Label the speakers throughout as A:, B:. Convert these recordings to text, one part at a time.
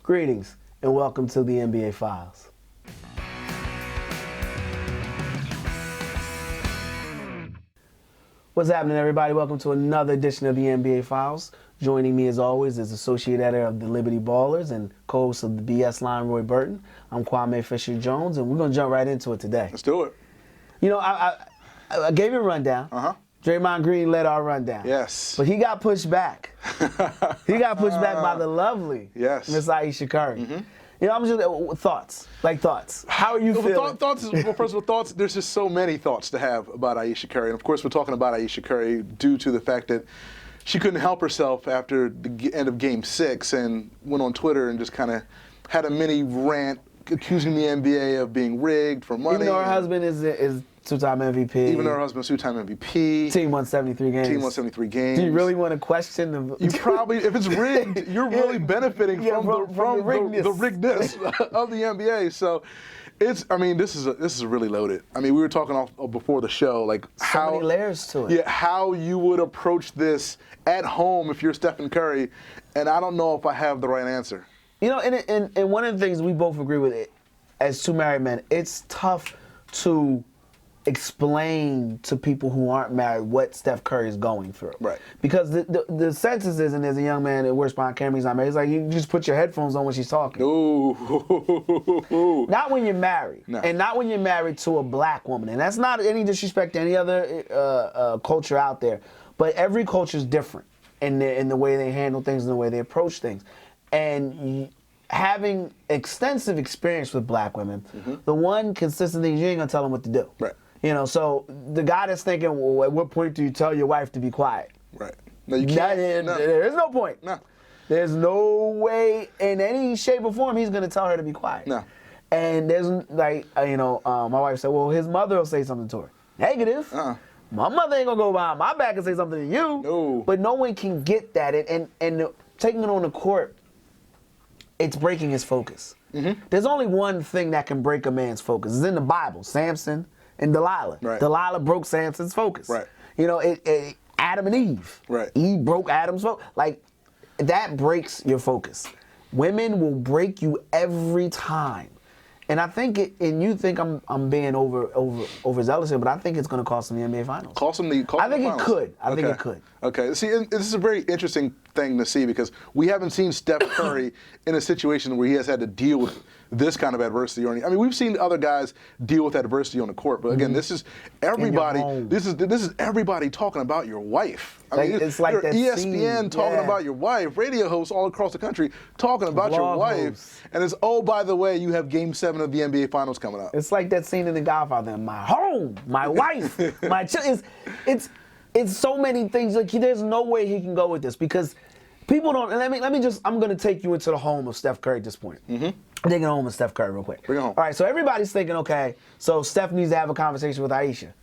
A: Greetings and welcome to the NBA Files. What's happening, everybody? Welcome to another edition of the NBA Files. Joining me, as always, is Associate Editor of the Liberty Ballers and co-host of the BS Line, Roy Burton. I'm Kwame Fisher-Jones, and we're going to jump right into it today.
B: Let's do it.
A: You know, I gave you a rundown. Draymond Green led our rundown.
B: Yes.
A: But he got pushed back. He got pushed back by the lovely Miss Ayesha Curry. You know, I'm just thoughts. How are you feeling?
B: First of all, thoughts. There's just so many thoughts to have about Ayesha Curry, and of course, we're talking about Ayesha Curry due to the fact that she couldn't help herself after the end of Game 6 and went on Twitter and just kind of had a mini rant accusing the NBA of being rigged for money.
A: Even though her husband is two-time MVP.
B: Even though her husband's two-time MVP.
A: Team won 73 games.
B: Team won 73 games.
A: Do you really want to question them?
B: You probably, if it's rigged, you're really benefiting from the riggedness of the NBA. So, this is really loaded. I mean, we were talking before the show, like
A: so many layers to it.
B: Yeah, how you would approach this at home if you're Stephen Curry, and I don't know if I have the right answer.
A: You know, and one of the things we both agree with it, as two married men, it's tough to explain to people who aren't married what Steph Curry is going through.
B: Right.
A: Because the census is, and there's a young man that works behind camera, he's not married. He's like, you just put your headphones on when she's talking.
B: No.
A: Not when you're married.
B: No.
A: And not when you're married to a black woman. And that's not any disrespect to any other culture out there. But every culture is different in the way they handle things and the way they approach things. And having extensive experience with black women, the one consistent thing is you ain't going to tell them what to do.
B: Right.
A: You know, so the guy that's thinking, well, at what point do you tell your wife to be quiet?
B: Right. No, you can't.
A: There is no point.
B: No.
A: There's no way in any shape or form he's going to tell her to be quiet.
B: No.
A: And there's my wife said, well, his mother will say something to her. Negative. My mother ain't going to go behind my back and say something to you.
B: No.
A: But no one can get that. And taking it on the court, it's breaking his focus. There's only one thing that can break a man's focus. It's in the Bible, Samson and Delilah.
B: Right.
A: Delilah broke Samson's focus.
B: Right.
A: You know, Adam and Eve.
B: Right.
A: Eve broke Adam's focus. Like, that breaks your focus. Women will break you every time. And I think and you think I'm being overzealous here, but I think it's going to cost them the NBA Finals. I think it could. I think it could.
B: Okay. See, and this is a very interesting thing to see because we haven't seen Steph Curry in a situation where he has had to deal with this kind of adversity. We've seen other guys deal with adversity on the court, but again, this is everybody. This is everybody talking about your wife.
A: It's like that
B: ESPN
A: scene,
B: talking about your wife, radio hosts all across the country talking about your wife, and it's, oh, by the way, you have Game 7 of the NBA Finals coming up.
A: It's like that scene in The Godfather. My home, my wife, my children. It's so many things. Like, there's no way he can go with this because people don't. And let me just. I'm going to take you into the home of Steph Curry at this point. Taking home of Steph Curry real quick.
B: Bring it home.
A: All right, so everybody's thinking, okay, so Steph needs to have a conversation with Ayesha.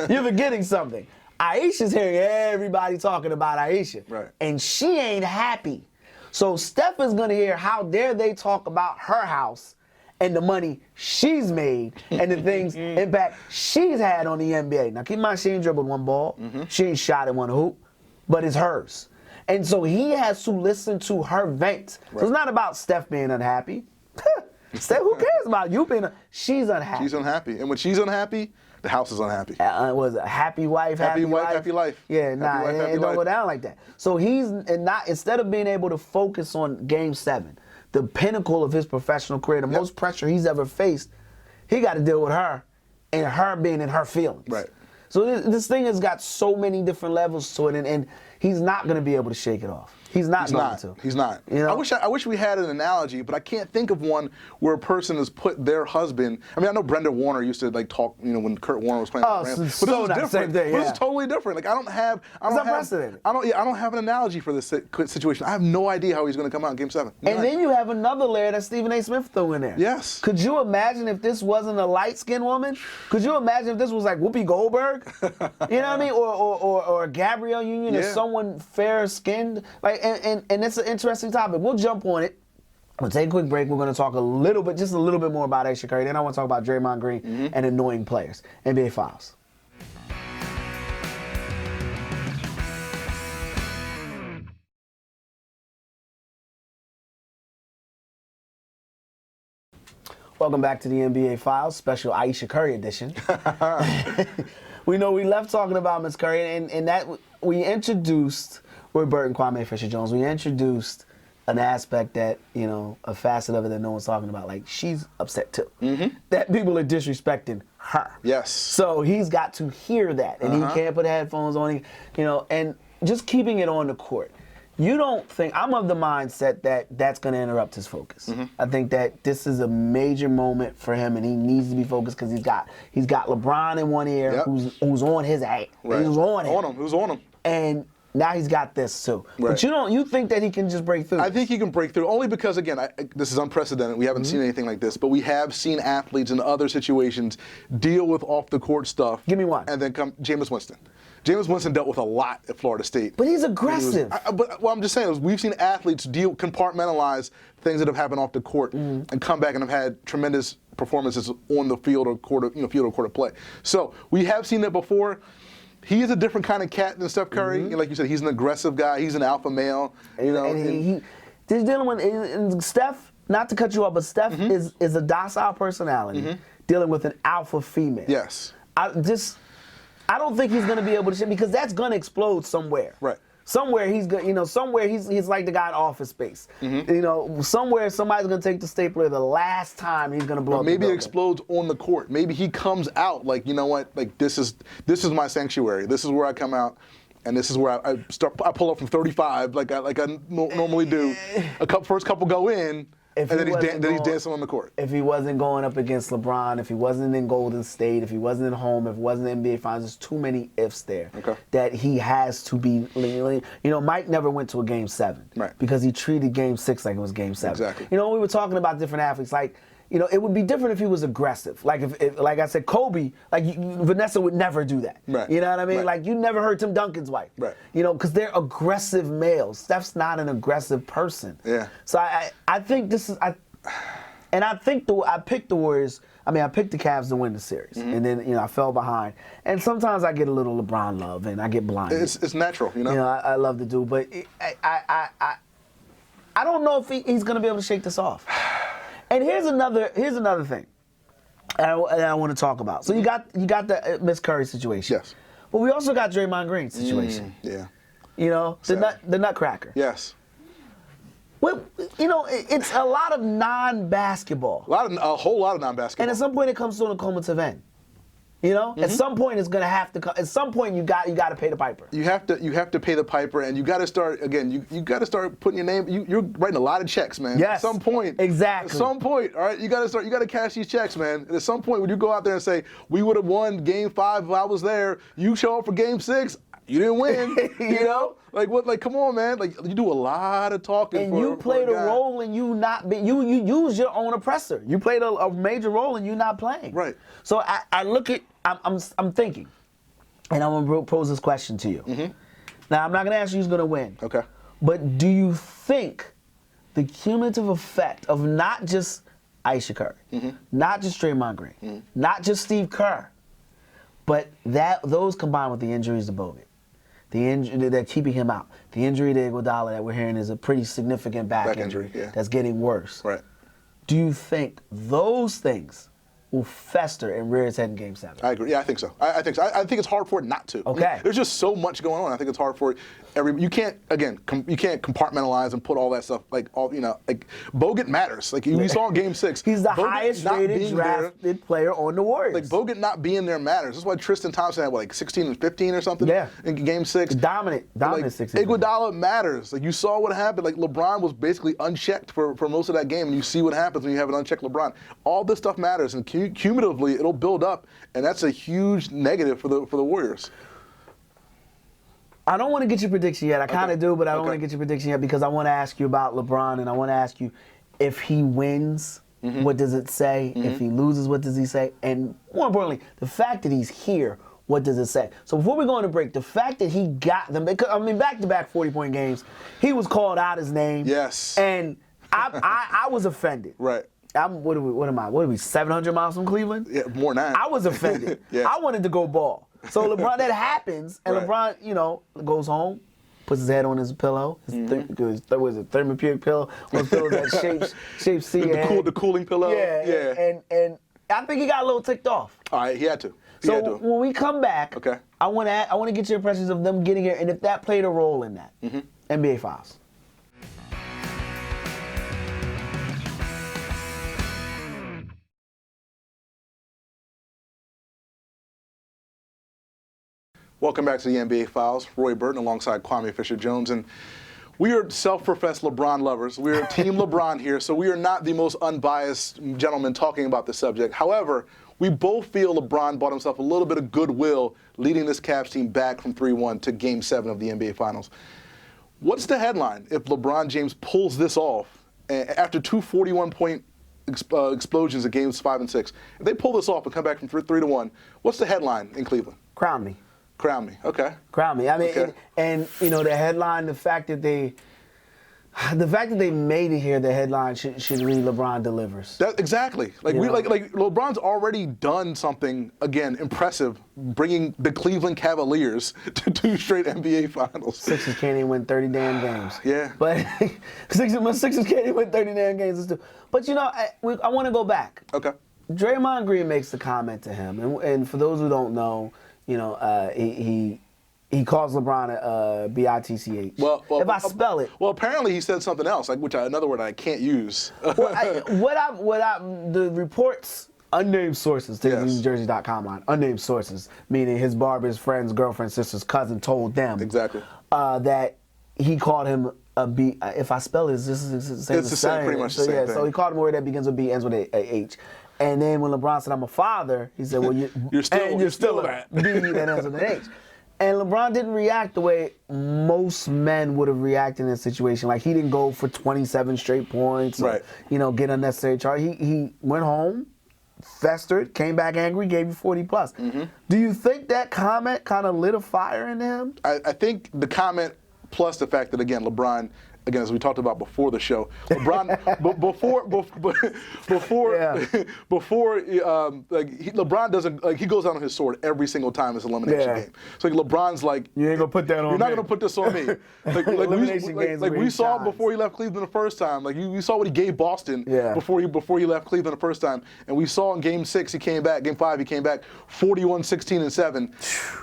A: You're forgetting something. Ayesha's hearing everybody talking about Ayesha.
B: Right.
A: And she ain't happy. So Steph is going to hear how dare they talk about her house and the money she's made and the things, impact she's had on the NBA. Now, keep in mind, she ain't dribbled one ball. She ain't shot at one hoop, but it's hers. And so he has to listen to her vent. Right. So it's not about Steph being unhappy. Steph, who cares about you being she's unhappy.
B: She's unhappy. And when she's unhappy, the house is unhappy.
A: Was a happy wife, happy life?
B: Happy life.
A: Yeah, it don't go down like that. So instead of being able to focus on Game 7, the pinnacle of his professional career, the most pressure he's ever faced, he got to deal with her and her being in her feelings.
B: Right.
A: So this thing has got so many different levels to it, and he's not going to be able to shake it off. He's not.
B: He's not.
A: You know?
B: I wish we had an analogy, but I can't think of one where a person has put their husband. I know Brenda Warner used to talk, when Kurt Warner was playing.
A: Oh,
B: but this is different.
A: Same thing,
B: This is totally different. I don't have an analogy for this situation. I have no idea how he's going to come out in Game 7.
A: Then you have another layer that Stephen A. Smith threw in there.
B: Yes.
A: Could you imagine if this wasn't a light-skinned woman? Could you imagine if this was like Whoopi Goldberg? You know what I mean? Or Gabrielle Union, or someone fair-skinned? And it's an interesting topic. We'll jump on it. We'll take a quick break. We're going to talk just a little bit more about Ayesha Curry. Then I want to talk about Draymond Green and annoying players. NBA Files. Welcome back to the NBA Files, special Ayesha Curry edition. We know we left talking about Miss Curry, and that we introduced, Roy Burton, Kwame Fisher-Jones, we introduced an aspect that, a facet of it that no one's talking about. Like, she's upset too. Mm-hmm. That people are disrespecting her.
B: Yes.
A: So he's got to hear that, and he can't put headphones on, and just keeping it on the court. You don't think, I'm of the mindset that that's going to interrupt his focus. Mm-hmm. I think that this is a major moment for him, and he needs to be focused because he's got LeBron in one ear, who's on his ass.
B: Right.
A: Who's on him.
B: Who's on him.
A: And now he's got this too. Right. But you think that he can just break through?
B: I think he can break through only because, again, this is unprecedented. We haven't seen anything like this, but we have seen athletes in other situations deal with off-the-court stuff.
A: Give me one.
B: And then come Jameis Winston. Jameis Winston dealt with a lot at Florida State.
A: But he's aggressive.
B: But what I'm just saying is we've seen athletes compartmentalize things that have happened off the court and come back and have had tremendous performances on the field or court of play. So we have seen that before. He is a different kind of cat than Steph Curry. And like you said, he's an aggressive guy. He's an alpha male.
A: And he's dealing with and Steph. Not to cut you off, but Steph is a docile personality dealing with an alpha female.
B: Yes.
A: I don't think he's going to be able to, because that's going to explode somewhere.
B: Right.
A: Somewhere he's going, somewhere he's like the guy in Office Space. Somewhere somebody's going to take the stapler the last time he's going to blow up.
B: Maybe it explodes on the court. Maybe he comes out like, you know what? Like this is my sanctuary. This is where I come out, and this is where I pull up from 35 like I normally do. First couple go in. And then he's dancing on the court.
A: If he wasn't going up against LeBron, if he wasn't in Golden State, if he wasn't at home, if he wasn't in the NBA Finals, there's too many ifs there. Okay. That he has to be. Mike never went to a Game 7.
B: Right.
A: Because he treated Game 6 like it was Game 7.
B: Exactly.
A: We were talking about different athletes. Like, it would be different if he was aggressive. Like if like I said, Kobe, Vanessa would never do that.
B: Right.
A: You know what I mean?
B: Right.
A: Like you never heard Tim Duncan's wife.
B: Right.
A: Because they're aggressive males. Steph's not an aggressive person.
B: Yeah.
A: So I think this is I picked the Warriors. I picked the Cavs to win the series, and then I fell behind. And sometimes I get a little LeBron love, and I get blinded.
B: It's natural,
A: I love to do, but I don't know if he's going to be able to shake this off. And here's another thing, and I want to talk about. So you got the Miss Curry situation.
B: Yes.
A: But we also got Draymond Green's situation.
B: Yeah.
A: The Nutcracker.
B: Yes.
A: Well, it's a lot of non-basketball.
B: A whole lot of non-basketball.
A: And at some point it comes to an accommodative end. At some point it's going to have to come. At some point you got to pay the piper.
B: You have to pay the piper, and you got to start again. You got to start putting your name. You're writing a lot of checks, man.
A: Yes.
B: At some point.
A: Exactly.
B: At some point, all right. You got to cash these checks, man. And at some point, when you go out there and say, "We would have won Game 5 if I was there," you show up for Game 6. You didn't win. you know? Like what? Like come on, man. Like you do a lot of talking.
A: And you played a role in you not be. You use your own oppressor. You played a major role in you not playing.
B: Right.
A: So I look at. I'm thinking, and I'm gonna pose this question to you. Mm-hmm. Now I'm not gonna ask you who's gonna win.
B: Okay.
A: But do you think the cumulative effect of not just Ayesha Curry, not just Draymond Green, not just Steve Kerr, but those combined with the injuries to Bogut, the injury they're keeping him out, the injury to Iguodala that we're hearing is a pretty significant back injury that's getting worse.
B: Right.
A: Do you think those things will fester and rear its head in Game 7?
B: I agree. Yeah, I think so. I think so. I think it's hard for it not to.
A: Okay.
B: There's just so much going on. I think it's hard for you can't compartmentalize and put all that stuff like Bogut matters. Like we saw in Game 6.
A: He's the
B: Bogut
A: highest rated drafted player on the Warriors.
B: Like Bogut not being there matters. That's why Tristan Thompson had 16 and 15 or something.
A: Yeah.
B: In Game 6.
A: Dominant 16.
B: Iguodala matters. Like you saw what happened. Like LeBron was basically unchecked for most of that game, and you see what happens when you have an unchecked LeBron. All this stuff matters, and cumulatively it'll build up, and that's a huge negative for the Warriors.
A: I don't want to get your prediction yet. I kind of do, but I don't want to get your prediction yet because I want to ask you about LeBron, and I want to ask you if he wins, what does it say? If he loses, what does he say? And more importantly, the fact that he's here, what does it say? So before we go on a break, the fact that he got them, back-to-back 40-point games, he was called out his name.
B: Yes.
A: And I was offended.
B: Right.
A: What are we, 700 miles from Cleveland?
B: Yeah, more than that.
A: I was offended. I wanted to go ball. So LeBron, that happens, and
B: right.
A: LeBron, goes home, puts his head on his pillow. Was it Thermopure pillow? One pillow that shapes C.
B: The cooling pillow.
A: Yeah. And I think he got a little ticked off.
B: All right, he had to.
A: So when we come back,
B: okay,
A: I want to get your impressions of them getting here and if that played a role in that. NBA Files.
B: Welcome back to the NBA Files. Roy Burton alongside Kwame Fisher-Jones. And we are self-professed LeBron lovers. We are Team LeBron here, so we are not the most unbiased gentlemen talking about the subject. However, we both feel LeBron bought himself a little bit of goodwill leading this Cavs team back from 3-1 to Game 7 of the NBA Finals. What's the headline if LeBron James pulls this off after two 41-point explosions in Games 5 and 6? If they pull this off and come back from 3-1, what's the headline in Cleveland?
A: Crown me.
B: Crown me. Okay.
A: Crown me. I mean,
B: okay.
A: and you know the headline, the fact that they made it here, the headline should read LeBron delivers.
B: Exactly. Like like LeBron's already done something again impressive, bringing the Cleveland Cavaliers to 2 straight NBA Finals.
A: Sixers can't even win 30 damn games.
B: Yeah.
A: But Sixers can't even win 30 damn games. But you know, I want to go back.
B: Okay.
A: Draymond Green makes the comment to him, and for those who don't know. You know, he calls LeBron a bitch.
B: Well,
A: if I spell it.
B: Well, apparently he said something else, like another word I can't use.
A: The reports, unnamed sources, take NewJersey.com line, unnamed sources, meaning his barber's friend's girlfriend, sister's cousin told them
B: exactly
A: that he called him a B. If I spell it, it's the same,
B: pretty much the same thing.
A: So he called him a word that begins with B, ends with a H. And then when LeBron said, I'm a father, he said, well, you're still a B that ends with an H. And LeBron didn't react the way most men would have reacted in a situation. Like, he didn't go for 27 straight points or, get unnecessary charge. He went home, festered, came back angry, gave you 40+. Do you think that comment kind of lit a fire in him?
B: I think the comment plus the fact that, again, LeBron, again, as we talked about before the show, LeBron LeBron doesn't he goes out on his sword every single time it's elimination game. So LeBron's like,
A: you ain't gonna put that on me.
B: You're not gonna put this on me. We saw before he left Cleveland the first time. Like you saw what he gave Boston before he left Cleveland the first time, and we saw in Game 6 he came back. Game 5 he came back 41, 16, and 7.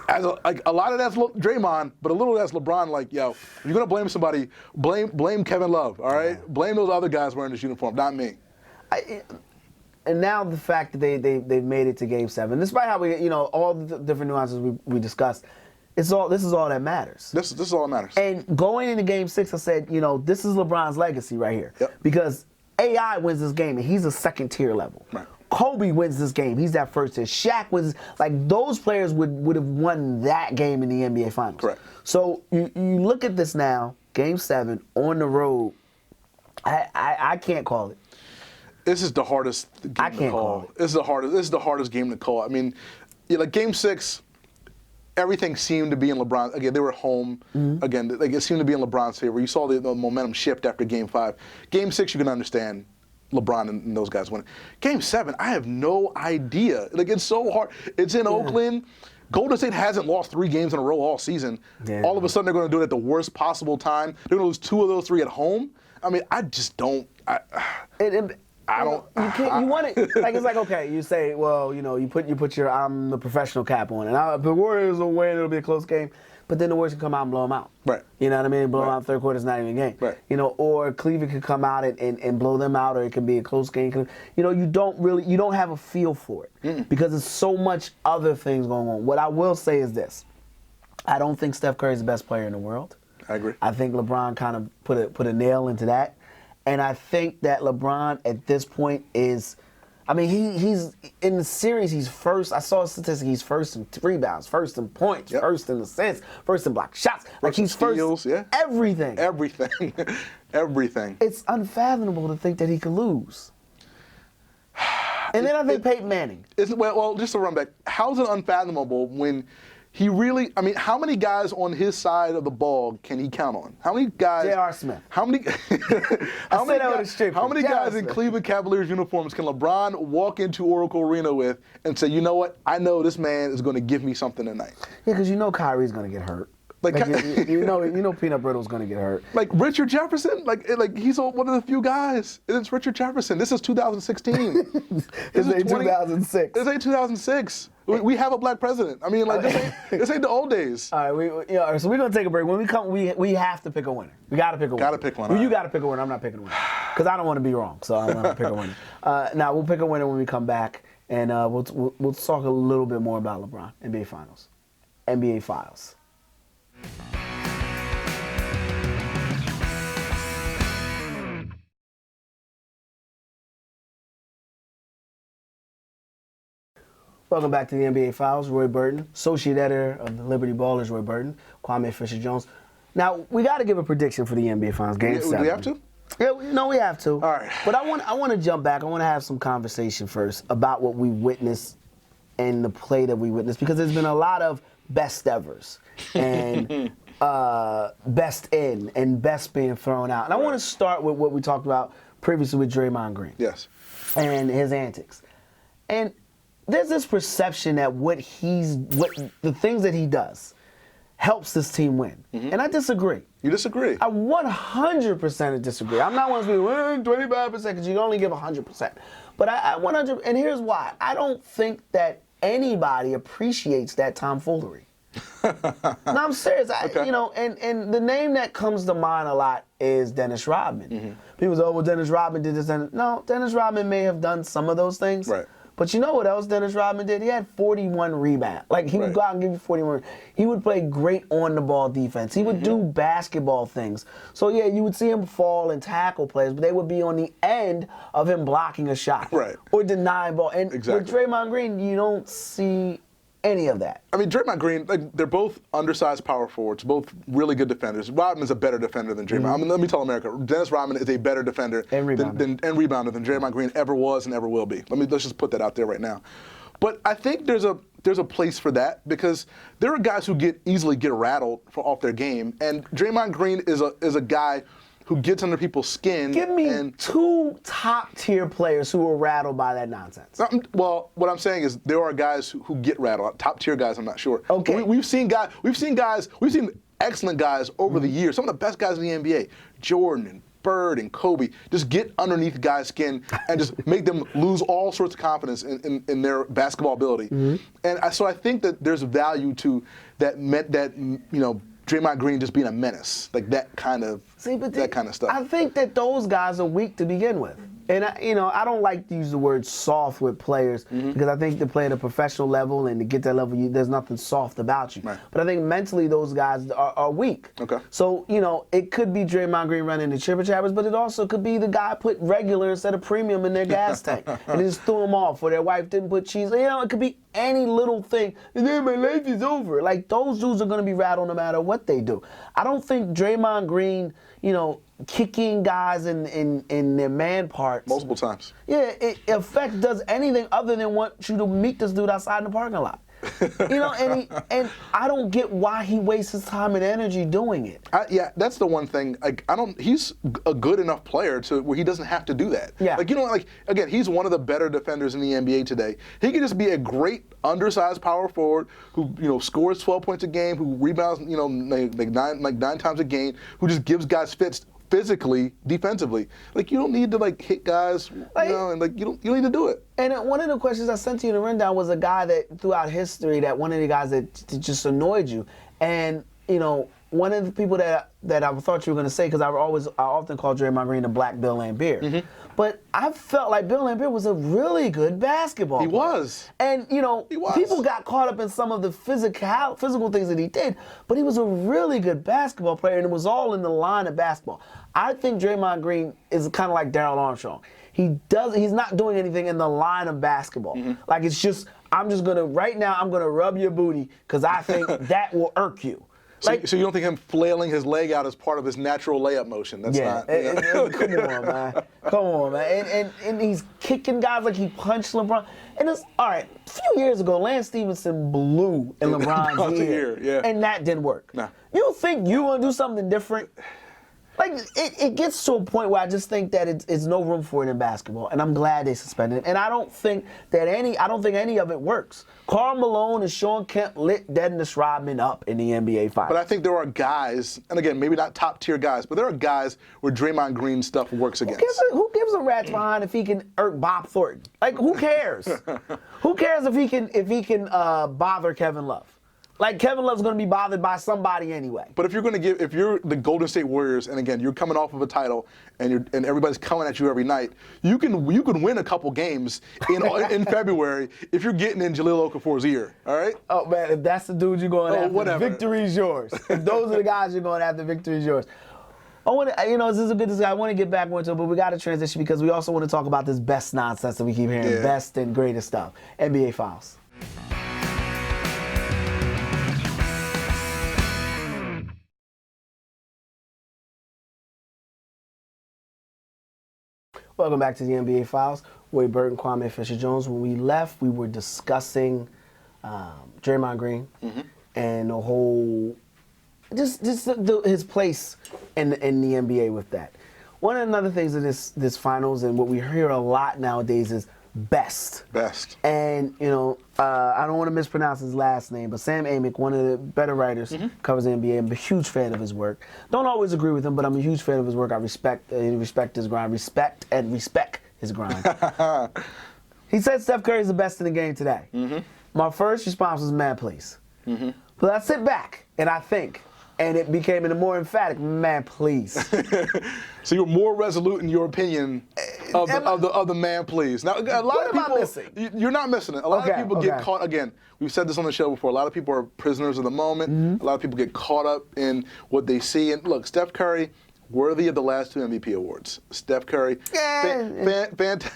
B: As a lot of that's Draymond, but a little of that's LeBron. Like, yo, if you're gonna blame somebody, blame Kevin Love, all right? Blame those other guys wearing this uniform, not me.
A: And now the fact that they've made it to Game 7, despite how we, all the different nuances we discussed, this is all that matters.
B: This is all that matters.
A: And going into Game 6, I said, this is LeBron's legacy right here.
B: Yep.
A: Because AI wins this game, and he's a second-tier level. Right. Kobe wins this game. He's that first tier. Shaq wins. Like, those players would have won that game in the NBA Finals.
B: Correct.
A: So you look at this now, Game 7, on the road. I can't call it.
B: This is the hardest game to call. This is the hardest game to call. I mean, like Game 6, everything seemed to be in LeBron. Again, they were home. Again, like it seemed to be in LeBron's favor. You saw the momentum shift after Game 5. Game 6, you can understand LeBron and those guys winning. Game 7, I have no idea. Like, it's so hard. It's in Oakland. Golden State hasn't lost 3 games in a row all season. Yeah. All of a sudden, they're going to do it at the worst possible time. They're going to lose 2 of those 3 at home. I mean, I just don't. I don't.
A: You can't. You want it. Like, it's like, okay, you say, well, you put your I'm the professional cap on, and if the Warriors will win, it'll be a close game. But then the Warriors can come out and blow them out.
B: Right.
A: You know what I mean? Blow them out third quarter is not even a game.
B: Right.
A: Or Cleveland could come out and blow them out, or it could be a close game. You don't have a feel for it because there's so much other things going on. What I will say is this: I don't think Steph Curry is the best player in the world.
B: I agree.
A: I think LeBron kind of put a nail into that, and I think that LeBron at this point is. I mean, he's in the series. He's first. I saw a statistic. He's first in rebounds, first in points, first in assists, first in block shots. Like he's
B: steals,
A: first. Everything.
B: Everything.
A: It's unfathomable to think that he could lose. And then I think Peyton Manning.
B: Well, just to run back, how's it unfathomable when he really? I mean, how many guys on his side of the ball can he count on? How many guys?
A: J.R. Smith.
B: How many? How many guys in Cleveland Cavaliers uniforms can LeBron walk into Oracle Arena with and say, you know what? I know this man is going to give me something tonight.
A: Yeah, because Kyrie's going to get hurt.
B: Like,
A: you know, Peanut Brittle's gonna get hurt.
B: like Richard Jefferson, like he's one of the few guys. It's Richard Jefferson. This is 2016.
A: This ain't 2006.
B: This ain't 2006. We have a black president. I mean, like this ain't the old days.
A: All right, so we're gonna take a break. When we come, we have to pick a winner. We gotta pick a winner.
B: Gotta pick one.
A: Well, you gotta pick a winner. I'm not picking a winner because I don't want to be wrong. So I'm gonna pick a winner. Now we'll pick a winner when we come back, and we'll talk a little bit more about LeBron, NBA Finals, NBA Files. Welcome back to the NBA Files. Roy Burton, associate editor of the Liberty Ballers. Roy Burton, Kwame Fisher-Jones. Now we got to give a prediction for the NBA Finals Game 7.
B: Do we have to?
A: Yeah, we have to.
B: All right.
A: But I want to jump back. I want to have some conversation first about what we witnessed and the play that we witnessed, because there's been a lot of best evers and best in and best being thrown out. And I want to start with what we talked about previously with Draymond Green.
B: Yes.
A: And his antics. And there's this perception that what the things that he does helps this team win. Mm-hmm. And I disagree.
B: You disagree?
A: I 100% disagree. I'm not one of those people, 25%, because you can only give 100%. But I 100%, and here's why. I don't think that anybody appreciates that tomfoolery. No, I'm serious.
B: Okay.
A: And the name that comes to mind a lot is Dennis Rodman. Mm-hmm. People say, oh, well, Dennis Rodman did this. No, Dennis Rodman may have done some of those things.
B: Right.
A: But you know what else Dennis Rodman did? He had 41 rebounds. Like, he would go out and give you 41. He would play great on-the-ball defense. He would do basketball things. So, yeah, you would see him fall and tackle players, but they would be on the end of him blocking a shot.
B: Right.
A: Or denying ball. And
B: exactly.
A: With Draymond Green, you don't see any of that.
B: I mean, Draymond Green, like, they're both undersized power forwards, both really good defenders. Rodman's a better defender than Draymond. Mm-hmm. I mean, let me tell America, Dennis Rodman is a better defender and rebounder than Draymond Green ever was and ever will be. Let's just put that out there right now. But I think there's a place for that, because there are guys who easily get rattled off their game, and Draymond Green is a guy who gets under people's skin.
A: Give me two top-tier players who were rattled by that nonsense.
B: Well, what I'm saying is there are guys who get rattled. Top-tier guys, I'm not sure.
A: Okay.
B: We've seen excellent guys over the years. Some of the best guys in the NBA, Jordan and Bird and Kobe, just get underneath guys' skin and just make them lose all sorts of confidence in their basketball ability. Mm-hmm. And so I think that there's value to that Draymond Green just being a menace, like that kind of stuff.
A: I think that those guys are weak to begin with. And I don't like to use the word soft with players, because I think to play at a professional level and to get that level, there's nothing soft about you.
B: Right.
A: But I think mentally those guys are weak.
B: Okay.
A: So, it could be Draymond Green running the chipper chappers, but it also could be the guy put regular instead of premium in their gas tank and just threw them off, or their wife didn't put cheese. It could be any little thing. And then my life is over. Like, those dudes are going to be rattled no matter what they do. I don't think Draymond Green, kicking guys in their man parts
B: multiple times.
A: Yeah, it does anything other than want you to meet this dude outside in the parking lot. And I don't get why he wastes his time and energy doing it.
B: Yeah, that's the one thing. He's a good enough player to where he doesn't have to do that.
A: Yeah.
B: Again, he's one of the better defenders in the NBA today. He could just be a great undersized power forward who scores 12 points a game, who rebounds nine times a game, who just gives guys fits physically, defensively. You don't need to hit guys, and you don't need to do it.
A: And one of the questions I sent to you in the rundown was a guy that throughout history, that one of the guys that just annoyed you. And one of the people that I thought you were going to say, because I often call Draymond Green the Black Bill Laimbeer. Mm-hmm. But I felt like Bill Laimbeer was a really good basketball player.
B: He was.
A: And, people got caught up in some of the physical things that he did, but he was a really good basketball player, and it was all in the line of basketball. I think Draymond Green is kind of like Darrell Armstrong. He's not doing anything in the line of basketball. Mm-hmm. It's just, I'm gonna rub your booty because I think that will irk you.
B: So you don't think him flailing his leg out is part of his natural layup motion? That's not.
A: Come on, man. And he's kicking guys like he punched LeBron. And it's all right. A few years ago, Lance Stevenson blew in LeBron's ear,
B: yeah.
A: and that didn't work.
B: Nah.
A: You think you want to do something different? Like, it gets to a point where I just think that it's no room for it in basketball, and I'm glad they suspended it. And I don't think any of it works. Karl Malone and Sean Kemp lit Dennis Rodman up in the NBA Finals.
B: But I think there are guys, and again, maybe not top-tier guys, but there are guys where Draymond Green stuff works against.
A: Who gives a rat's behind if he can irk Bob Thornton? Like, who cares? Who cares if he can bother Kevin Love? Like, Kevin Love's going to be bothered by somebody anyway.
B: But if you're the Golden State Warriors, and again, you're coming off of a title, and everybody's coming at you every night, you can win a couple games in February if you're getting in Jahlil Okafor's ear. All right?
A: Oh man, if that's the dude you're going after,
B: whatever.
A: Victory's yours. If those are the guys you're going after, victory's yours. This is a good discussion. I want to get back into it, but we got to transition because we also want to talk about this best nonsense that we keep hearing, best and greatest stuff, NBA Finals. Welcome back to the NBA Files. Wade Burton, Kwame Fisher-Jones. When we left, we were discussing Draymond Green and the whole, his place in the NBA with that. One of the other things of this finals and what we hear a lot nowadays is best.
B: Best.
A: And, I don't want to mispronounce his last name, but Sam Amick, one of the better writers, covers the NBA. I'm a huge fan of his work. Don't always agree with him, but I'm a huge fan of his work. I respect his grind. Respect his grind. He said Steph Curry is the best in the game today. My first response was, man, please. But I sit back and I think, and it became a more emphatic, man, please.
B: So you're more resolute in your opinion of the man, please. Now, a lot of people,
A: am I missing?
B: You're not missing it. A lot of people get caught, again, we've said this on the show before, a lot of people are prisoners of the moment. A lot of people get caught up in what they see. And look, Steph Curry, worthy of the last 2 MVP awards. Steph Curry, fantastic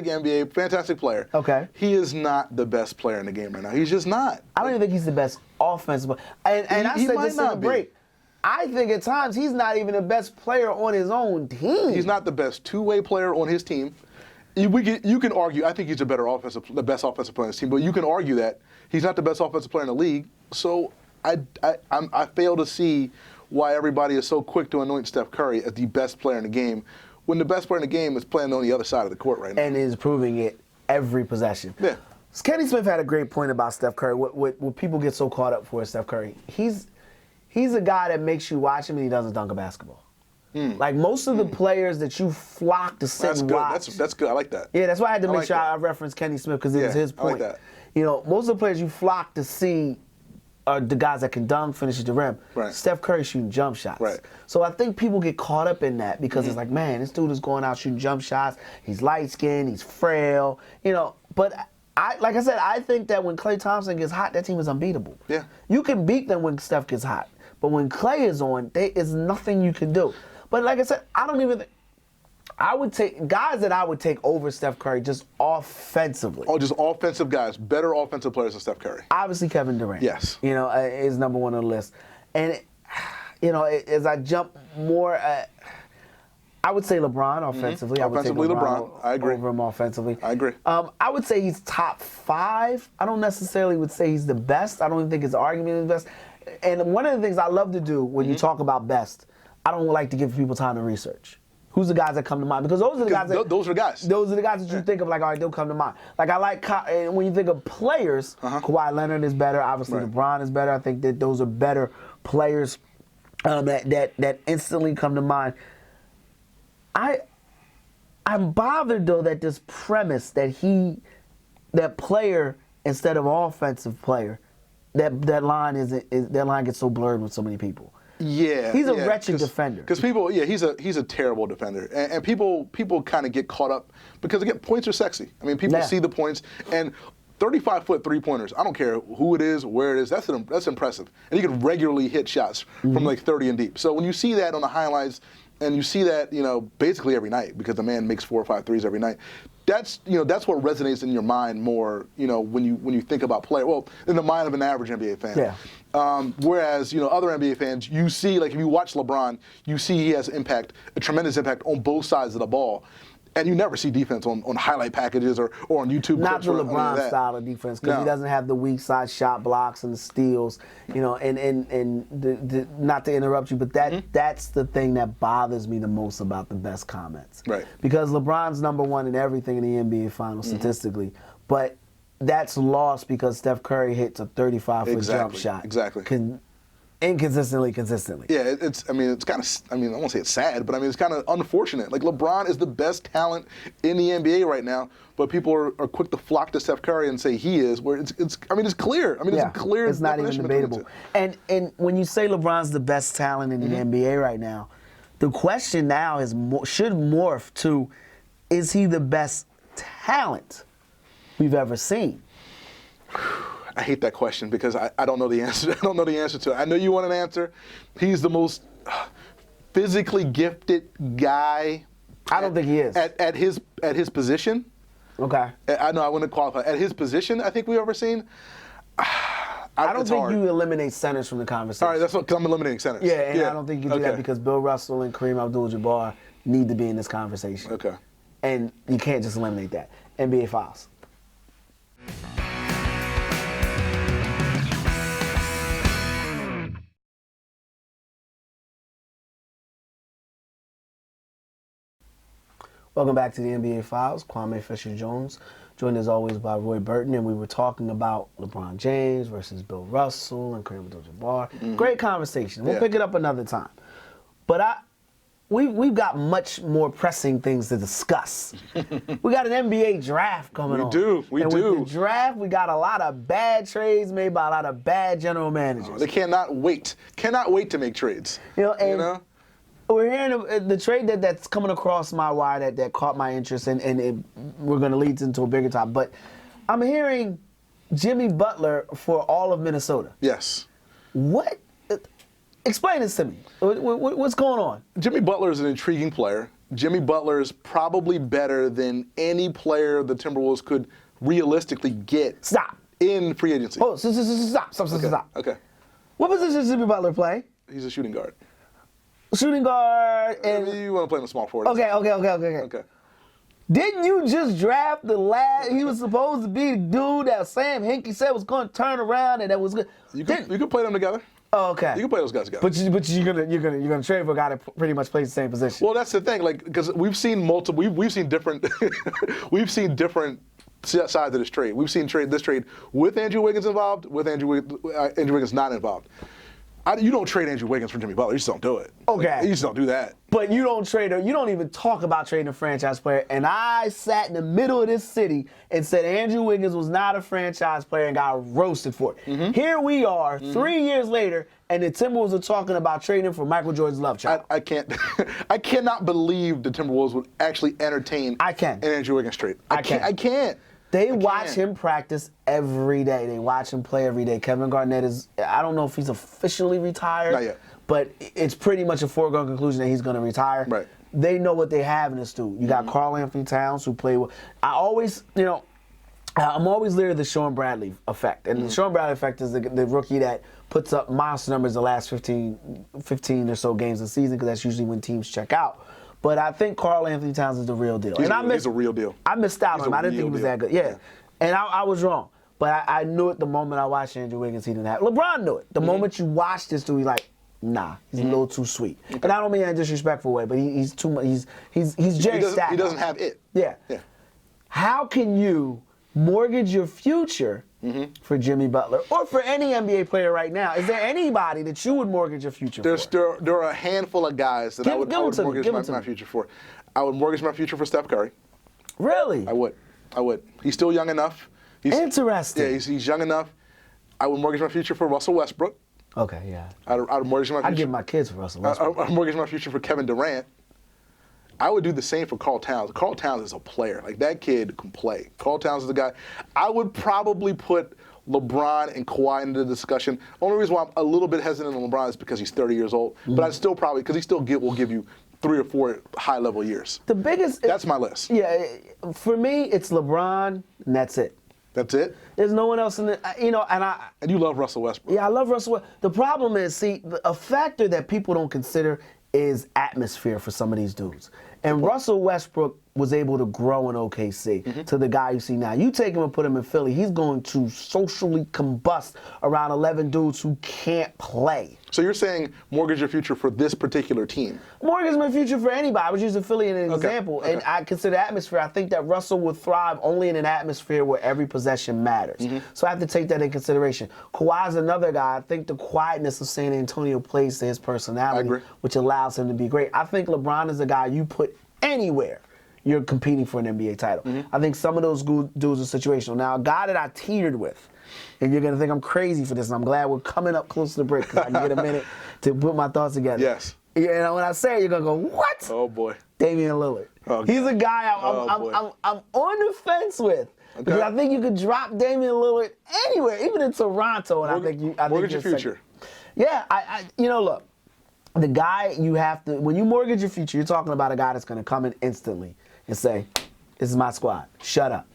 B: NBA, fantastic player.
A: Okay.
B: He is not the best player in the game right now. He's just not.
A: I don't even think he's the best offensive player. And I said this in the break. I think at times he's not even the best player on his own team.
B: He's not the best two-way player on his team. You can argue, I think he's the best offensive player on his team, but you can argue that he's not the best offensive player in the league. So I fail to see why everybody is so quick to anoint Steph Curry as the best player in the game when the best player in the game is playing on the other side of the court right now.
A: And is proving it every possession.
B: Yeah.
A: Kenny Smith had a great point about Steph Curry. What people get so caught up for is Steph Curry. He's a guy that makes you watch him and he doesn't dunk a basketball. Like most of the players that you flock to sit and watch.
B: That's good. I like that.
A: Yeah, that's why I had to make sure I referenced Kenny Smith because it was his point.
B: I like that.
A: Most of the players you flock to see are the guys that can dunk, finish at the rim.
B: Right.
A: Steph Curry shooting jump shots.
B: Right.
A: So I think people get caught up in that because it's like, man, this dude is going out shooting jump shots. He's light-skinned. He's frail. But like I said, I think that when Klay Thompson gets hot, that team is unbeatable.
B: Yeah.
A: You can beat them when Steph gets hot. But when Klay is on, there is nothing you can do. But like I said, I don't even think. I would take guys that I would take over Steph Curry just offensively.
B: Oh, just offensive guys, better offensive players than Steph Curry.
A: Obviously, Kevin Durant.
B: Yes.
A: Is number one on the list. And, as I jump more, I would say LeBron offensively.
B: Offensively,
A: I would take
B: LeBron. I agree.
A: Over him offensively.
B: I agree.
A: I would say he's top 5. I don't necessarily would say he's the best. I don't even think his argument is best. And one of the things I love to do when you talk about best, I don't like to give people time to research. Who's the guys that come to mind? Because those are the guys.
B: Those are guys.
A: Those are the guys that you think of like, all right, they'll come to mind. Like I like when you think of players, Kawhi Leonard is better. Obviously, LeBron is better. I think that those are better players that instantly come to mind. I'm bothered though that this premise that player instead of offensive player, that line gets so blurred with so many people.
B: Yeah,
A: he's a wretched defender.
B: Because people, he's a terrible defender, and people kind of get caught up because again, points are sexy. I mean, people see the points and 35-foot 3-pointers. I don't care who it is, where it is. That's impressive, and he can regularly hit shots from like 30 and deep. So when you see that on the highlights, and you see that basically every night because the man makes 4 or 5 threes every night. That's what resonates in your mind more. When you think about player. Well, in the mind of an average NBA fan.
A: Yeah.
B: Whereas, other NBA fans, you see, like if you watch LeBron, you see he has a tremendous impact on both sides of the ball. And you never see defense on highlight packages or on YouTube.
A: Not
B: clips
A: the
B: or any of
A: LeBron
B: that.
A: style of defense, because
B: No.
A: he doesn't have the weak side shot blocks and the steals, you know. Not to interrupt you, but that's the thing that bothers me the most about the best comments.
B: Right.
A: Because LeBron's number one in everything in the NBA Finals statistically, but that's lost because Steph Curry hits a 35-foot jump shot.
B: Exactly.
A: Consistently.
B: Yeah, it's kind of, I won't say it's sad, but it's kind of unfortunate. Like, LeBron is the best talent in the NBA right now, but people are quick to flock to Steph Curry and say he is, where it's clear. It's a clear
A: It's not even
B: definition between the
A: debatable.
B: two.
A: And when you say LeBron's the best talent in the NBA right now, the question now should morph to, is he the best talent we've ever seen?
B: I hate that question because I don't know the answer. I don't know the answer to it. I know you want an answer. He's the most physically gifted guy.
A: I don't think he is.
B: At his position.
A: Okay.
B: I know I wouldn't qualify. At his position, I think we've ever seen.
A: I don't think you eliminate centers from the conversation.
B: All right, that's because I'm eliminating centers.
A: Yeah, and I don't think you do that because Bill Russell and Kareem Abdul-Jabbar need to be in this conversation.
B: Okay.
A: And you can't just eliminate that. NBA Files. Welcome back to the NBA Files. Kwame Fisher-Jones, joined as always by Roy Burton, and we were talking about LeBron James versus Bill Russell and Kareem Abdul-Jabbar. Great conversation. We'll pick it up another time. But we've got much more pressing things to discuss. We got an NBA draft coming on.
B: We
A: and
B: do.
A: With the draft, we got a lot of bad trades made by a lot of bad general managers.
B: They cannot wait to make trades.
A: We're hearing the trade that's coming across my wire that caught my interest, and we're going to lead into a bigger topic. But I'm hearing Jimmy Butler for all of Minnesota.
B: Yes.
A: What? Explain this to me. What's going on?
B: Jimmy Butler is an intriguing player. Jimmy Butler is probably better than any player the Timberwolves could realistically get.
A: Stop.
B: In free agency.
A: Oh, stop.
B: Okay.
A: What position does Jimmy Butler play?
B: He's a shooting guard.
A: Shooting guard and
B: You want to play him a small forward.
A: Okay. Didn't you just draft the lad? He was supposed to be the dude that Sam Hinkie said was going to turn around and that was good.
B: You can play them together.
A: Oh, okay.
B: You can play those guys together.
A: But you're gonna trade for a guy that pretty much plays the same position.
B: Well, that's the thing, because we've seen we've seen different sides of this trade. We've seen this trade with Andrew Wiggins involved, with Andrew Wiggins not involved. You don't trade Andrew Wiggins for Jimmy Butler. You just don't do it.
A: Okay.
B: You just don't do that.
A: But you don't even talk about trading a franchise player. And I sat in the middle of this city and said Andrew Wiggins was not a franchise player and got roasted for it. Here we are, 3 years later, and the Timberwolves are talking about trading for Michael Jordan's love child.
B: I cannot believe the Timberwolves would actually entertain an Andrew Wiggins trade. I can't.
A: They watch him practice every day. They watch him play every day. Kevin Garnett I don't know if he's officially retired.
B: Not yet.
A: But it's pretty much a foregone conclusion that he's going to retire.
B: Right.
A: They know what they have in this dude. You got Karl Anthony Towns who play with. I'm always leery of the Sean Bradley effect. And the Sean Bradley effect is the rookie that puts up monster numbers the last 15 or so games of the season, because that's usually when teams check out. But I think Karl Anthony Towns is the real deal.
B: He's a real deal.
A: I missed out on him. I didn't think he was that good. Yeah. And I was wrong. But I knew it the moment I watched Andrew Wiggins. He didn't have. LeBron knew it. The moment you watch this dude, he's like, nah, he's a little too sweet. And I don't mean that in a disrespectful way, but he's too much. He's Jerry Stack.
B: He doesn't have it.
A: Yeah. How can you mortgage your future for Jimmy Butler or for any NBA player right now? Is there anybody that you would mortgage your future for?
B: There are a handful of guys that I would mortgage my future for. I would mortgage my future for Steph Curry.
A: Really?
B: I would. He's still young enough.
A: Interesting.
B: Yeah, he's young enough. I would mortgage my future for Russell Westbrook.
A: Okay, yeah.
B: I'd mortgage my future.
A: I'd give my kids for Russell Westbrook.
B: I'd mortgage my future for Kevin Durant. I would do the same for Karl Towns. Karl Towns is a player. Like, that kid can play. Karl Towns is the guy. I would probably put LeBron and Kawhi into the discussion. Only reason why I'm a little bit hesitant on LeBron is because he's 30 years old. But I'd still probably, because he will give you 3 or 4 high-level years. That's my list.
A: Yeah, for me, it's LeBron, and that's it.
B: That's it?
A: There's no one else in the,
B: And you love Russell Westbrook.
A: Yeah, I love Russell Westbrook. The problem is, a factor that people don't consider is atmosphere for some of these dudes. And Russell Westbrook was able to grow in OKC to the guy you see now. You take him and put him in Philly, he's going to socially combust around 11 dudes who can't play.
B: So you're saying mortgage your future for this particular team?
A: Mortgage my future for anybody. I was using Philly as an example. And I consider atmosphere. I think that Russell would thrive only in an atmosphere where every possession matters. So I have to take that in consideration. Kawhi's another guy. I think the quietness of San Antonio plays to his personality, which allows him to be great. I think LeBron is a guy you put anywhere, you're competing for an NBA title. I think some of those dudes are situational. Now, a guy that I teetered with, and you're going to think I'm crazy for this, and I'm glad we're coming up close to the break because I can get a minute to put my thoughts together.
B: Yes.
A: You know, when I say it, you're going to go, what?
B: Oh, boy.
A: Damian Lillard.
B: Oh,
A: he's a guy I'm on the fence with. Because I think you could drop Damian Lillard anywhere, even in Toronto, and
B: mortgage your future.
A: Yeah, look, the guy you have to, when you mortgage your future, you're talking about a guy that's going to come in instantly and say, this is my squad. Shut up.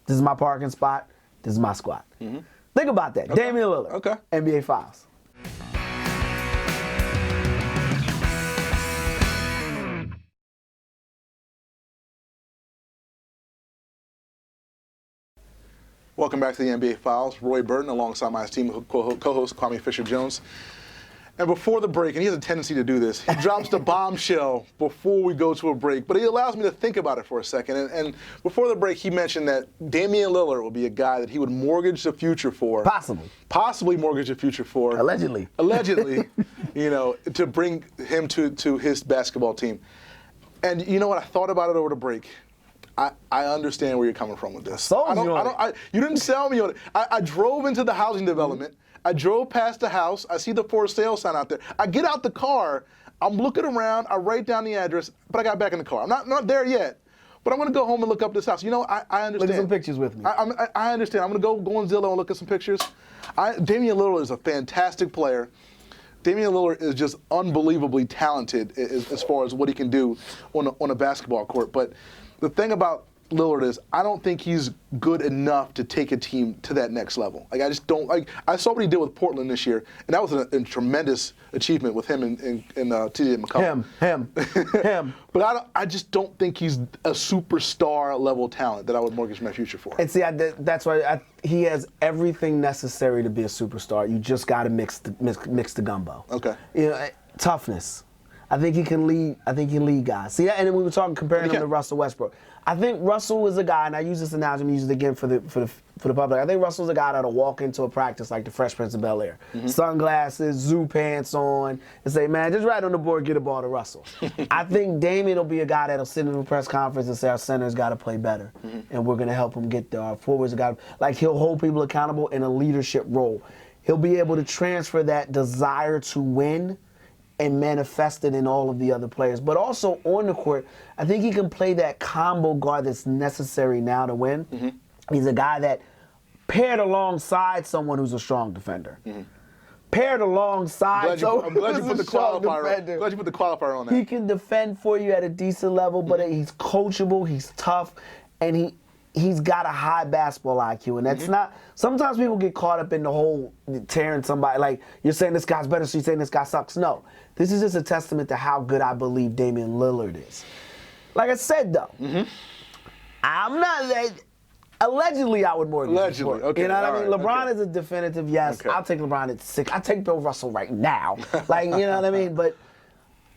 A: This is my parking spot. This is my squad. Think about that. Damian Lillard. NBA Files.
B: Welcome back to the NBA Files. Roy Burton alongside my esteemed co-host Kwame Fisher-Jones. And before the break, and he has a tendency to do this, he drops the bombshell before we go to a break, but he allows me to think about it for a second. And before the break, he mentioned that Damian Lillard will be a guy that he would mortgage the future for. Possibly mortgage the future for.
A: Allegedly,
B: to bring him to his basketball team. And you know what? I thought about it over the break. I understand where you're coming from with this. You didn't sell me on it. I drove into the housing development. I drove past the house. I see the for sale sign out there. I get out the car. I'm looking around. I write down the address, but I got back in the car. I'm not there yet, but I'm going to go home and look up this house. You know, I understand.
A: Look at some pictures with me.
B: I understand. I'm going to go on Zillow and look at some pictures. Damian Lillard is a fantastic player. Damian Lillard is just unbelievably talented as far as what he can do on a basketball court. But the thing about Lillard is I don't think he's good enough to take a team to that next level. Like I just don't like. I saw what he did with Portland this year, and that was a tremendous achievement with him and T.J. McCollum.
A: Him.
B: But I just don't think he's a superstar level talent that I would mortgage my future for.
A: And see, that's why he has everything necessary to be a superstar. You just got to mix the gumbo. Toughness. I think he can lead. I think he can lead guys. See that, and then we were comparing him to Russell Westbrook. I think Russell is a guy, and I use this analogy. I'm going to use it again for the public. I think Russell's a guy that'll walk into a practice like the Fresh Prince of Bel-Air, sunglasses, zoo pants on, and say, "Man, just right on the board, get a ball to Russell." I think Damian will be a guy that'll sit in a press conference and say, "Our center's got to play better, and we're going to help him get there. Our forwards got like he'll hold people accountable in a leadership role. He'll be able to transfer that desire to win and manifest it in all of the other players. But also on the court, I think he can play that combo guard that's necessary now to win. He's a guy that paired alongside someone who's a strong defender. Paired alongside someone who's a strong defender.
B: Glad you put the qualifier on that.
A: He can defend for you at a decent level, but he's coachable, he's tough, and he's got a high basketball IQ, and that's not. Sometimes people get caught up in the whole tearing somebody. Like you're saying this guy's better, so you're saying this guy sucks. No, this is just a testament to how good I believe Damian Lillard is. Like I said, though, I'm not. Allegedly, I would mortgage.
B: Allegedly, okay.
A: You know what I mean? LeBron is a definitive yes. I'll take LeBron at 6. I'll take Bill Russell right now. Like, you know what I mean? But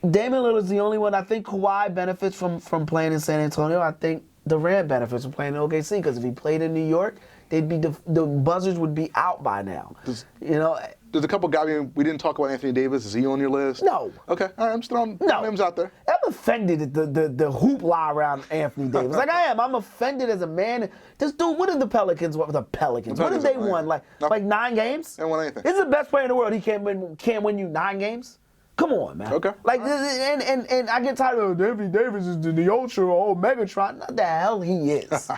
A: Damian Lillard's the only one. I think Kawhi benefits from playing in San Antonio. I think Durant benefits from playing in OKC because if he played in New York, they'd be the buzzers would be out by now.
B: There's a couple guys. We didn't talk about Anthony Davis. Is he on your list?
A: No.
B: Okay. All right. I'm just throwing names out there.
A: I'm offended at the hoopla around Anthony Davis. Like I am. I'm offended as a man. This dude. What did the Pelicans? What did they won? Like 9 games?
B: They won anything.
A: This is the best player in the world. He can't win you 9 games. Come on, man.
B: Okay.
A: Like, and I get tired of Anthony Davis is the Ultra or Megatron. Not the hell he is.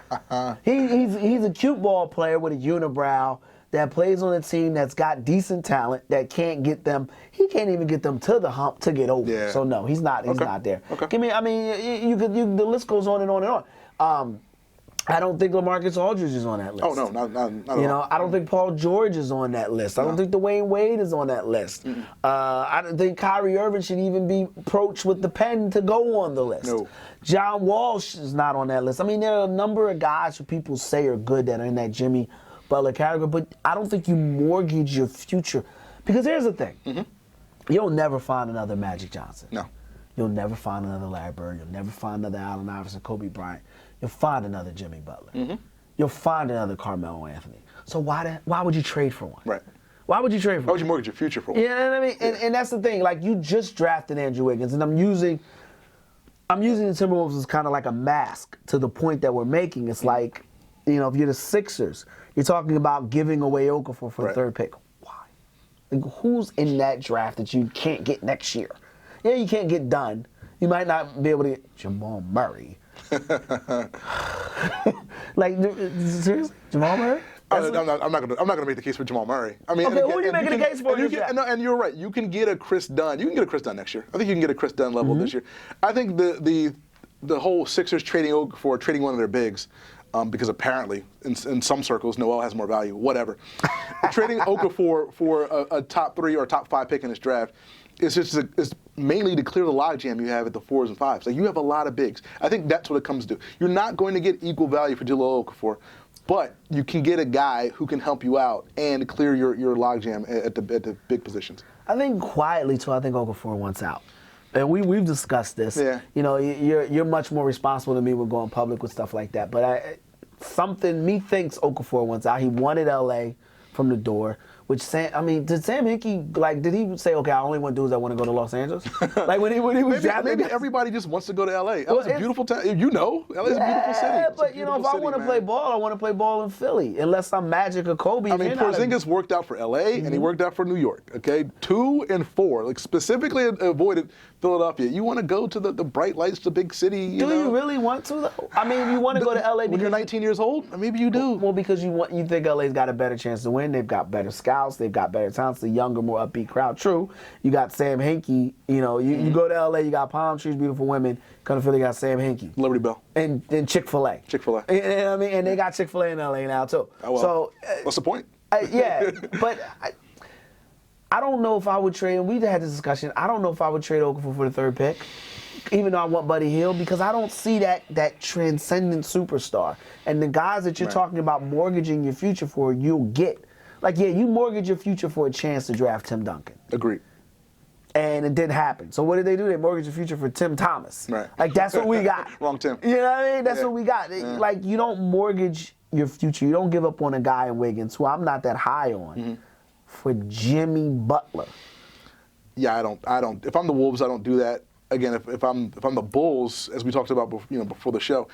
A: He's a cute ball player with a unibrow that plays on a team that's got decent talent that can't get them. He can't even get them to the hump to get over.
B: Yeah.
A: So no, he's not. He's not there.
B: Okay.
A: The list goes on and on and on. I don't think LaMarcus Aldridge is on that list.
B: Oh, no, not at all.
A: You know, I don't think Paul George is on that list. I don't think Dwayne Wade is on that list. I don't think Kyrie Irving should even be approached with the pen to go on the list.
B: No.
A: John Walsh is not on that list. I mean, there are a number of guys who people say are good that are in that Jimmy Butler category, but I don't think you mortgage your future. Because here's the thing. You'll never find another Magic Johnson.
B: No.
A: You'll never find another Larry Bird. You'll never find another Allen Iverson, Kobe Bryant. You'll find another Jimmy Butler. You'll find another Carmelo Anthony. So why would you trade for one?
B: Right.
A: Why would you trade for
B: Why
A: one?
B: would you mortgage your future for one?
A: You know what I mean? And that's the thing. Like, you just drafted Andrew Wiggins, and I'm using the Timberwolves as kind of like a mask to the point that we're making. It's like, you know, if you're the Sixers, you're talking about giving away Okafor for the third pick. Why? Like, who's in that draft that you can't get next year? Yeah, you can't get done. You might not be able to get Jamal Murray. Like, seriously? Jamal Murray?
B: I'm not gonna make the case for Jamal Murray. I mean,
A: Okay, who are you making the case for?
B: And you're right. You can get a Chris Dunn. You can get a Chris Dunn next year. I think you can get a Chris Dunn level this year. I think the whole Sixers trading one of their bigs, because apparently in some circles Noel has more value. Whatever. Trading Okafor for a top 3 or top 5 pick in this draft is mainly to clear the logjam you have at the 4s and 5s. Like, you have a lot of bigs. I think that's what it comes to. You're not going to get equal value for Jahlil Okafor, but you can get a guy who can help you out and clear your logjam at the big positions.
A: I think quietly, too, I think Okafor wants out. And we've discussed this.
B: Yeah.
A: You know, you're much more responsible than me with going public with stuff like that. But something me thinks Okafor wants out. He wanted L.A. from the door. Which did Sam Hinkie, like, did he say, okay, I only want dudes that want to go to Los Angeles? Like, when he was drafting,
B: maybe everybody just wants to go to L.A. LA's a beautiful town. You know, LA's a beautiful city.
A: Yeah, but, you know, if I want to play ball, I want to play ball in Philly. Unless I'm Magic or Kobe.
B: I mean, Porzingis worked out for L.A. and he worked out for New York, okay? 2 and 4, like, specifically avoided Philadelphia. You want to go to the bright lights, the big city, you know?
A: Do you really want to, though? I mean, you want to go to L.A.
B: when you're 19 years old? Maybe you do.
A: Well, because you think L.A.'s got a better chance to win. They've got better scouts. They've got better talent. It's a younger, more upbeat crowd. True. You got Sam Hinkie. You know, you go to L.A., you got palm trees, beautiful women. Come to Philly, you got Sam Hinkie.
B: Liberty Bell.
A: And Chick-fil-A.
B: Chick-fil-A.
A: And, I mean, and they got Chick-fil-A in L.A. now, too.
B: Oh, well.
A: So,
B: what's the point?
A: Yeah, but I don't know if I would trade, and we had this discussion, I don't know if I would trade Okafor for the 3rd pick, even though I want Buddy Hield, because I don't see that transcendent superstar. And the guys that you're talking about mortgaging your future for, you'll get. Like, yeah, you mortgage your future for a chance to draft Tim Duncan.
B: Agreed.
A: And it didn't happen. So what did they do? They mortgaged your future for Tim Thomas.
B: Right.
A: Like, that's what we got.
B: Wrong Tim.
A: You know what I mean? That's what we got. Like, you don't mortgage your future. You don't give up on a guy in Wiggins, who I'm not that high on, for Jimmy Butler.
B: Yeah, I don't. If I'm the Wolves, I don't do that. Again, if I'm the Bulls, as we talked about before the show,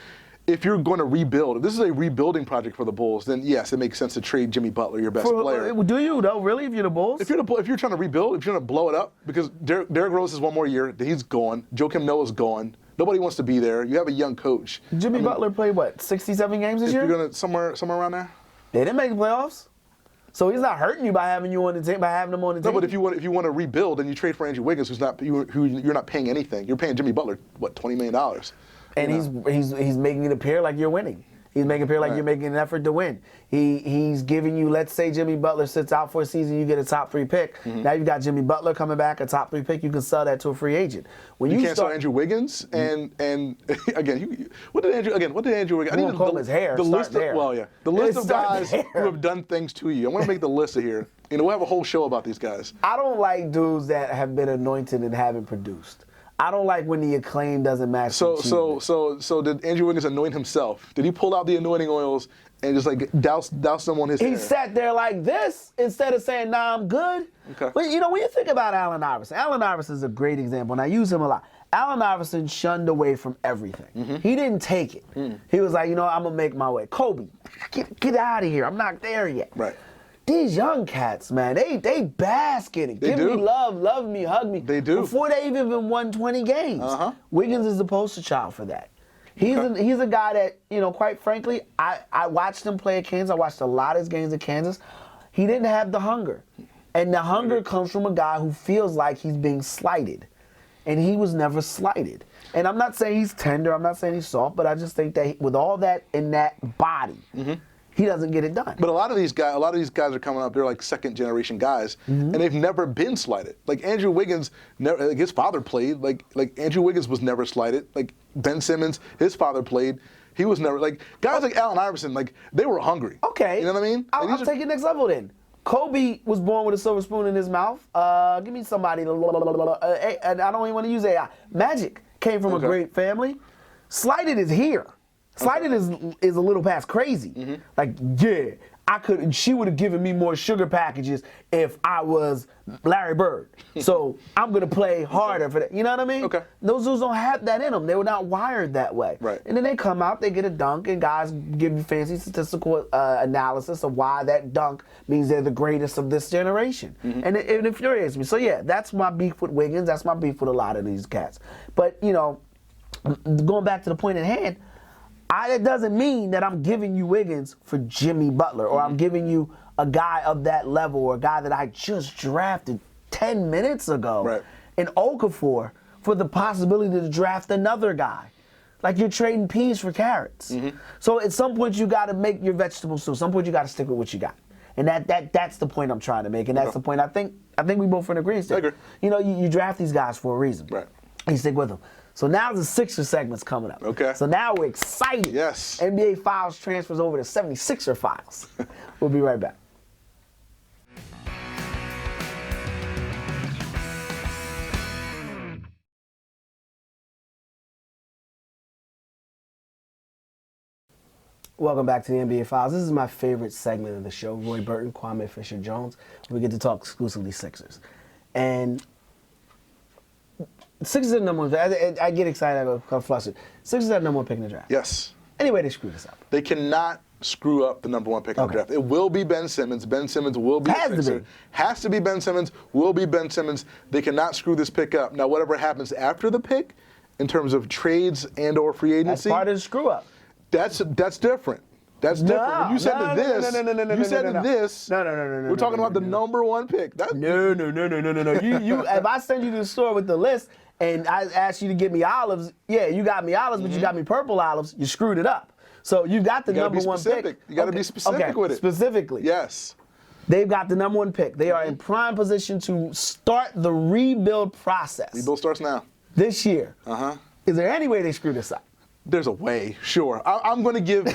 B: if you're going to rebuild, if this is a rebuilding project for the Bulls, then yes, it makes sense to trade Jimmy Butler, your best player.
A: Do you, though, really, if you're the Bulls?
B: If you're trying to rebuild, if you're trying to blow it up, because Derrick Rose has one more year, he's gone. Joakim Noah's gone. Nobody wants to be there. You have a young coach.
A: Jimmy Butler played, what, 67 games this year?
B: You're gonna somewhere around there.
A: They didn't make the playoffs. So he's not hurting you by having you on the team, by having him on the team.
B: No, but if you want to rebuild, then you trade for Andrew Wiggins, who you're not paying anything. You're paying Jimmy Butler what, $20 million.
A: And he's making it appear like you're winning. He's making it appear like you're making an effort to win. He's giving you, let's say Jimmy Butler sits out for a season, you get a top 3 pick. Now you've got Jimmy Butler coming back, a top 3 pick. You can sell that to a free agent. When
B: you can't sell Andrew Wiggins, and again, what did Andrew Wiggins?
A: I won't call his hair.
B: The list
A: there.
B: The list of guys who have done things to you. I want to make the list here. We'll have a whole show about these guys.
A: I don't like dudes that have been anointed and haven't produced. I don't like when the acclaim doesn't match.
B: So did Andrew Wiggins anoint himself? Did he pull out the anointing oils and just like douse them on his hair?
A: He sat there like this instead of saying, nah, I'm good.
B: Okay.
A: But when you think about Allen Iverson is a great example, and I use him a lot. Allen Iverson shunned away from everything. He didn't take it. He was like, I'm going to make my way. Kobe, get out of here. I'm not there yet.
B: Right.
A: These young cats, man, they bask in it. Give me love me, hug me.
B: They do.
A: Before they even won 20 games. Wiggins is the poster child for that. He's a guy that, quite frankly, I watched him play at Kansas. I watched a lot of his games at Kansas. He didn't have the hunger. And the hunger comes from a guy who feels like he's being slighted. and he was never slighted. And I'm not saying he's tender, I'm not saying he's soft, but I just think that with all that in that body, he doesn't get it done.
B: But a lot of these guys are coming up. They're like second generation guys, and they've never been slighted. Like Andrew Wiggins, never, like his father played. Like Andrew Wiggins was never slighted. Like Ben Simmons, his father played. He was never like guys like Allen Iverson. Like they were hungry.
A: Okay,
B: you know what I mean?
A: I'll take it next level then. Kobe was born with a silver spoon in his mouth. Give me somebody. And I don't even want to use AI. Magic came from a great family. Slighted is here. Slighted is a little past crazy. Like, yeah, she would have given me more sugar packages if I was Larry Bird. So I'm gonna play harder for that. You know what I mean?
B: Okay.
A: Those dudes don't have that in them. They were not wired that way.
B: Right.
A: And then they come out, they get a dunk, and guys give you fancy statistical analysis of why that dunk means they're the greatest of this generation. And it infuriates me. So yeah, that's my beef with Wiggins. That's my beef with a lot of these cats. But you know, going back to the point at hand. It doesn't mean that I'm giving you Wiggins for Jimmy Butler, or I'm giving you a guy of that level, or a guy that I just drafted 10 minutes ago in Okafor for the possibility to draft another guy. Like you're trading peas for carrots. So at some point you got to make your vegetables soup. At some point you got to stick with what you got. And that's the point I'm trying to make, and that's the point I think we both in agreement.
B: I agree.
A: You know, you draft these guys for a reason.
B: Right.
A: You stick with them. So now the Sixer segment's coming up.
B: Okay.
A: So now we're excited.
B: Yes.
A: NBA Files transfers over to 76er Files. We'll be right back. Welcome back to the NBA Files. This is my favorite segment of the show. Roy Burton, Kwame Fisher-Jones. We get to talk exclusively Sixers. And Sixers are the number one. I get excited. I go flustered. Sixers are the number one pick in the draft.
B: Yes.
A: Anyway, they screw this up.
B: They cannot screw up the number one pick in the draft. It will be Ben Simmons. Ben Simmons will be a Sixer. Has to be Ben Simmons. Will be Ben Simmons. They cannot screw this pick up. Now, whatever happens after the pick, in terms of trades and or free agency,
A: that's part of the screw up.
B: That's different. That's different. When you said this, we're talking about the number one pick.
A: No. You, if I send you to the store with the list and I asked you to get me olives, yeah, you got me olives, but you got me purple olives, you screwed it up. So you got the number one pick.
B: You got to be specific with it.
A: Specifically.
B: Yes.
A: They've got the number one pick. They are in prime position to start the rebuild process.
B: Rebuild starts now.
A: This year. Is there any way they screw this up?
B: There's a way, sure. I'm going to give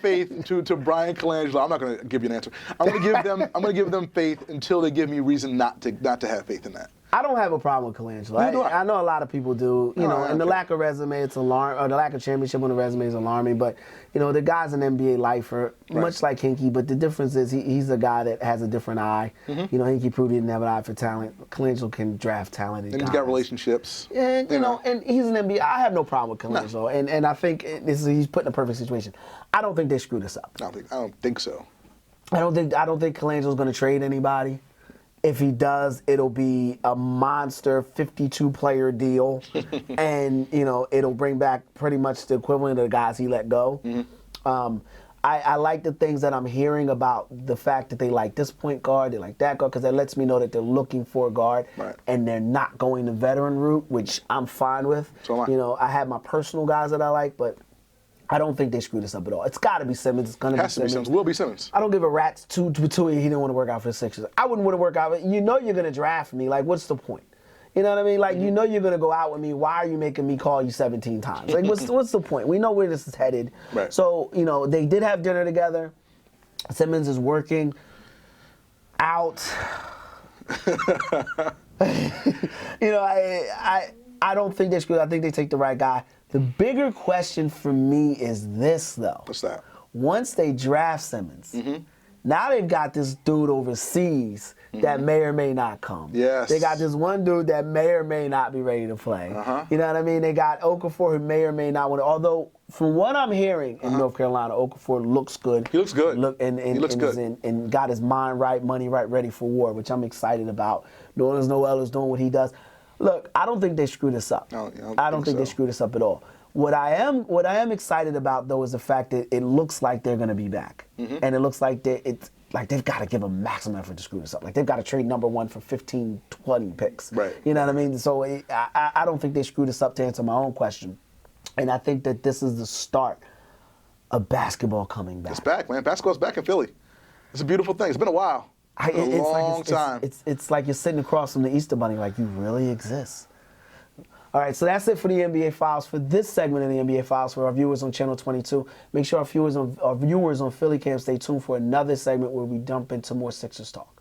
B: faith to Brian Colangelo. I'm not going to give you an answer. I'm going to give them faith until they give me reason not to have faith in that.
A: I don't have a problem with Colangelo. I know a lot of people do, and the lack of resume, it's alarming, or the lack of championship on the resume is alarming, but, the guy's an NBA lifer, much like Hinkie, but the difference is he's a guy that has a different eye. Hinkie proved he didn't have an eye for talent. Colangelo can draft talented guys.
B: And he's got relationships.
A: And, and he's an NBA. I have no problem with Colangelo, and I think he's put in a perfect situation. I don't think they screwed this up.
B: I don't think so.
A: I don't think Colangelo's going to trade anybody. If he does, it'll be a monster 52-player deal, and it'll bring back pretty much the equivalent of the guys he let go. I like the things that I'm hearing about the fact that they like this point guard, they like that guard, because that lets me know that they're looking for a guard, and they're not going the veteran route, which I'm fine with.
B: So am I.
A: I have my personal guys that I like, but I don't think they screwed this up at all. It's got to be Simmons. It's going to be Simmons.
B: Will be Simmons.
A: I don't give a rat's to he didn't want to work out for the Sixers. I wouldn't want to work out. You're going to draft me. Like, what's the point? You know what I mean? Like, you're going to go out with me. Why are you making me call you 17 times? Like, what's the point? We know where this is headed.
B: Right.
A: So, they did have dinner together. Simmons is working out. I don't think they screwed. I think they take the right guy. The bigger question for me is this, though.
B: What's that?
A: Once they draft Simmons, now they've got this dude overseas that may or may not come.
B: Yes.
A: They got this one dude that may or may not be ready to play. You know what I mean? They got Okafor who may or may not want to. Although, from what I'm hearing in North Carolina, Okafor looks good.
B: He looks good.
A: He looks good. And got his mind right, money right, ready for war, which I'm excited about. Nolan's Noel is doing what he does. Look, I don't think they screwed this up. I don't think they screwed this up at all. What I am excited about, though, is the fact that it looks like they're going to be back, and it looks like like they've got to give a maximum effort to screw this up. Like they've got to trade number 1 for 15, 20 picks.
B: Right.
A: You know what I mean? So I don't think they screwed this up, to answer my own question. And I think that this is the start of basketball coming back.
B: It's back, man. Basketball's back in Philly. It's a beautiful thing. It's been a while. It's been a long time.
A: It's like you're sitting across from the Easter Bunny, like you really exist. All right, so that's it for the NBA Files. For this segment of the NBA Files, for our viewers on Channel 22, make sure our viewers on Philly Cam stay tuned for another segment where we dump into more Sixers talk.